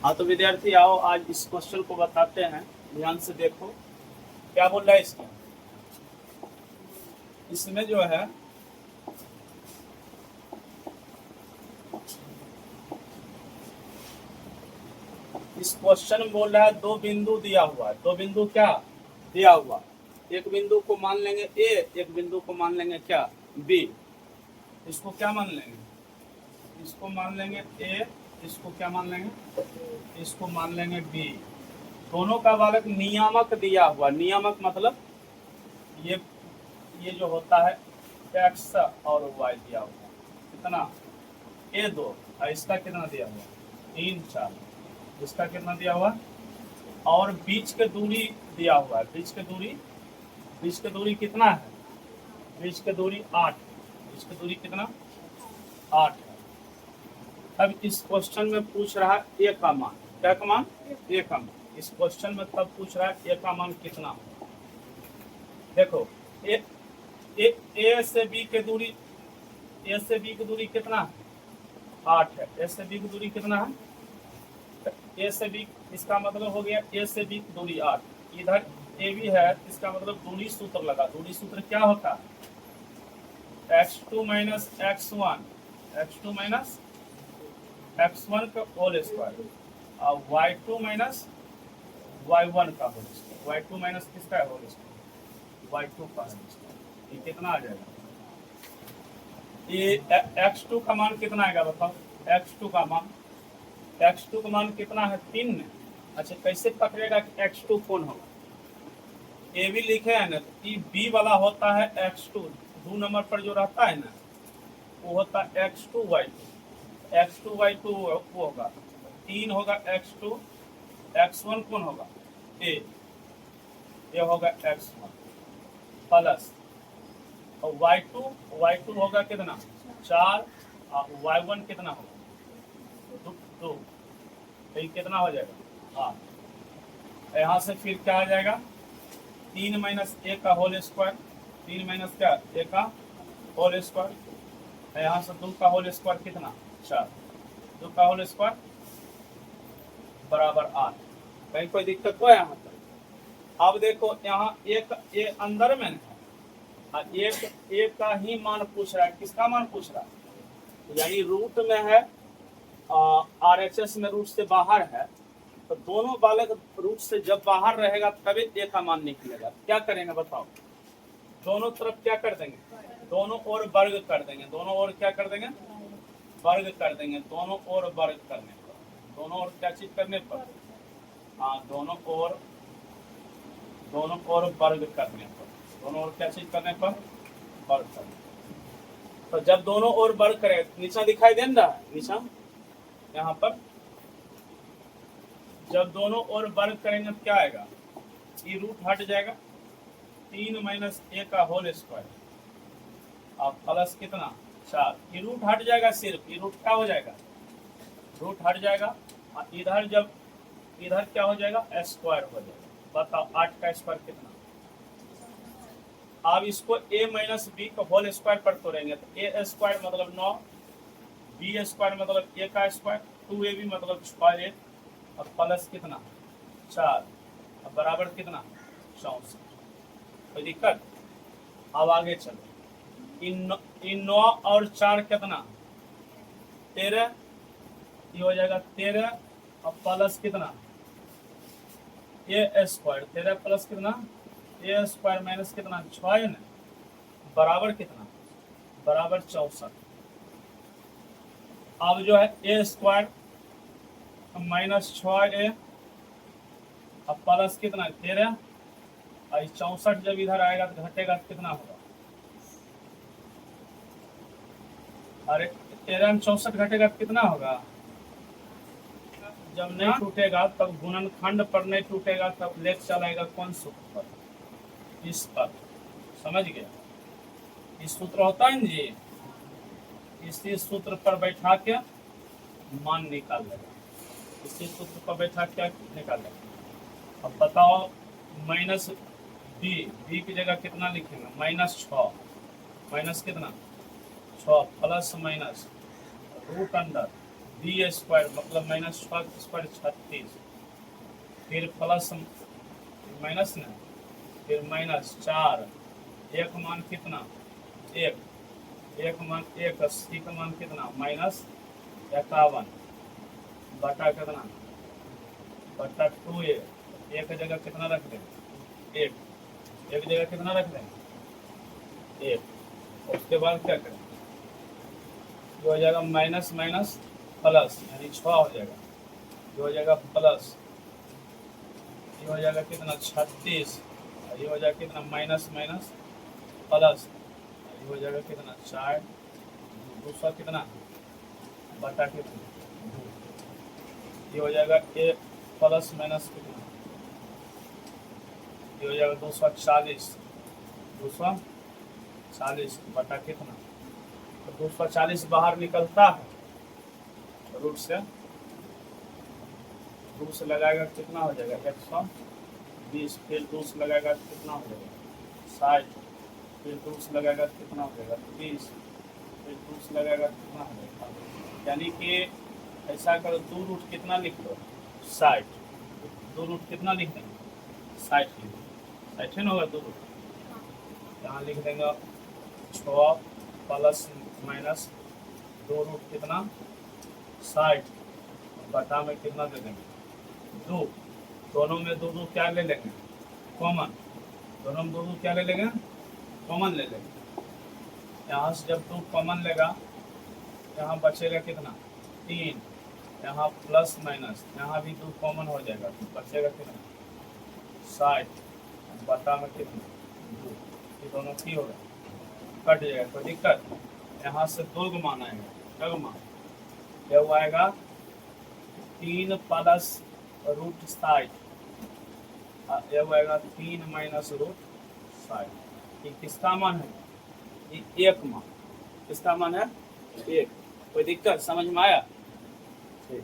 हाँ तो विद्यार्थी आओ आज इस क्वेश्चन को बताते हैं, ध्यान से देखो क्या बोल रहा है इसका। इसमें जो है इस क्वेश्चन में बोल रहा है दो बिंदु दिया हुआ है। दो बिंदु क्या दिया हुआ, एक बिंदु को मान लेंगे ए, एक बिंदु को मान लेंगे क्या बी। इसको क्या मान लेंगे, इसको मान लेंगे ए, इसको क्या मान लेंगे, इसको मान लेंगे बी। दोनों का बालक नियामक दिया हुआ, नियामक मतलब ये जो होता है एक्स और वाई दिया हुआ, कितना ए दो, और इसका कितना दिया हुआ 3 4, इसका कितना दिया हुआ, और बीच के दूरी दिया हुआ है। बीच के दूरी कितना है, बीच के दूरी 8, बीच के दूरी कितना 8 है। अब इस क्वेश्चन में पूछ रहा है ए का मान, क्या का मान, ए का मान। इस क्वेश्चन में तब पूछ रहा है ए का मान कितना। देखो ए से बी के दूरी, ए से बी की दूरी कितना है 8 है। ए से बी की दूरी कितना है, ए से बी, इसका मतलब हो गया ए से बी की दूरी 8, इधर ए भी है, इसका मतलब दूरी सूत्र लगा। दूरी सूत्र क्या होता है x2 minus x1, x2 minus x1 का होल स्क्वायर, और y2 माइनस y1 का होल स्क्वायर। y2 माइनस किसका है होल स्क्वायर, y2 का होल स्क्वायर। ये कितना आ जाएगा, ये x2 का मान कितना आएगा बताओ। x2 का मान कितना है 3 में। अच्छा कैसे पकड़ेगा कि x2 कौन होगा, ए भी लिखे है ना, तो बी वाला होता है x2, 2 नंबर पर जो रहता है ना वो होता है x2 y2, x2 y2 वो होगा 3 होगा x2, x1 कौन होगा ए, ये होगा x1 प्लस, और y2 होगा कितना 4, और y1 कितना होगा 2, तो ये कितना हो जाएगा 8। यहाँ से फिर क्या आ जाएगा 3 माइनस ए का होल स्क्वायर, 3 माइनस क्या ए का होल स्क्वायर, यहाँ से 2 का होल स्क्वायर कितना 4, 2 का होल स्क्वायर बराबर 8। कहीं कोई दिक्कत हुआ यहाँ पर। अब देखो यहाँ एक ए अंदर में है, एक का ही मान पूछ रहा है। किसका मान पूछ रहा है, यानी रूट में है, RHS में रूट से बाहर है, तो दोनों बालक रूट से जब बाहर रहेगा तभी ए का मान निकलेगा। क्या करेंगे बताओ, दोनों तरफ क्या कर देंगे, दोनों ओर वर्ग कर देंगे। दोनों ओर क्या कर देंगे, वर्ग कर देंगे। दोनों ओर वर्ग करने पर, दोनों ओर क्या चीज करने पर, हाँ दोनों ओर वर्ग करने पर, दोनों ओर क्या चीज करने पर, वर्ग करने पर। तो जब दोनों ओर वर्ग करें, नीचा दिखाई दे रहा है, नीचा यहाँ पर जब दोनों ओर वर्ग करेंगे तो क्या आएगा, ये रूट हट जाएगा, 3 माइनस ए का होल स्क्वायर, और प्लस कितना 4, ये रूट हट जाएगा। सिर्फ ये रूट क्या हो जाएगा, रूट हट जाएगा, और इधर जब इधर क्या हो जाएगा स्क्वायर हो जाएगा। बताओ 8 का स्क्वायर कितना। अब इसको a माइनस बी का होल स्क्वायर पर तोड़ेंगे तो ए स्क्वायर मतलब 9, बी स्क्वायर मतलब ए का स्क्वायर, 2ab मतलब 6a, और प्लस कितना 4, अब बराबर कितना 64। कोई दिक्कत। अब आगे चलो, इन 9 और 4 कितना 13, ये हो जाएगा 13, और प्लस कितना ए स्क्वायर, 13 प्लस कितना ए स्क्वायर माइनस कितना 6 है ना, बराबर कितना बराबर 64। अब जो है ए स्क्वायर माइनस 6a, अब प्लस कितना 13, और 64 जब इधर आएगा तो घटेगा तो कितना होगा, अरे 13 में 64 घटेगा तो कितना होगा, जब नहीं टूटेगा तब गुणनखंड पर नहीं टूटेगा तब लेख चलाएगा कौन सूत्र पर, इस पर। समझ गया, इस सूत्र होता है ना जी, इसी सूत्र पर बैठा के मान निकाल लेगा, इसी सूत्र पर बैठा के निकाल लेगा। अब बताओ माइनस बी की जगह कितना लिखेंगे -6, माइनस कितना 6 plus minus root under B square मतलब माइनस 6 स्क्वायर 36, फिर प्लस माइनस ना, फिर माइनस 4, एक मान कितना, एक मान 1, सी का मान कितना -51 बटा कितना बटा 2a, एक जगह कितना रख दें, एक जगह कितना रख दें, एक। उसके बाद क्या करें, जो हो जाएगा माइनस माइनस प्लस यानी 6 हो जाएगा, जो हो जाएगा प्लस, ये हो जाएगा कितना 36, ये हो जाएगा कितना माइनस माइनस प्लस, ये हो जाएगा कितना 4, दूसरा कितना बटा कितना 2, ये हो जाएगा ए प्लस माइनस कितना, ये हो जाएगा 240, 240 बटा कितना, तो 240 बाहर निकलता है रूट से लगाएगा कितना हो जाएगा 120, फिर 2 से लगाएगा कितना हो जाएगा 60, फिर 2 से लगाएगा कितना हो जाएगा 30, फिर 2 से लगाएगा कितना हो जाएगा, यानी कि ऐसा करो 2 रूट कितना लिख दो 60, 2 रूट कितना लिख देंगे 60 लिख दो, 60 होगा 2 रूट, यहाँ लिख देंगे 6 प्लस माइनस 2 रूट कितना 60 बटा में कितना दे देंगे 2, दोनों में 2 क्या ले लेंगे कॉमन, दोनों में 2 क्या ले लेंगे कॉमन ले लेंगे, यहाँ से जब 2 कॉमन लेगा यहाँ बचेगा कितना 3, यहाँ प्लस माइनस यहाँ भी 2 कॉमन हो जाएगा तो बचेगा कितना 60 बटा में कितना 2, ये दोनों की होगा कट जाएगा, कोई दिक्कत, यहाँ से 2 का मान आएगा, क्या मान क्या वो आएगा 3 प्लस रूट 60, ये वो आएगा 3 माइनस रूट 60, ये किसका मान है, ये 1 मान, किसका मान है 1, कोई दिक्कत समझ में आया, ठीक।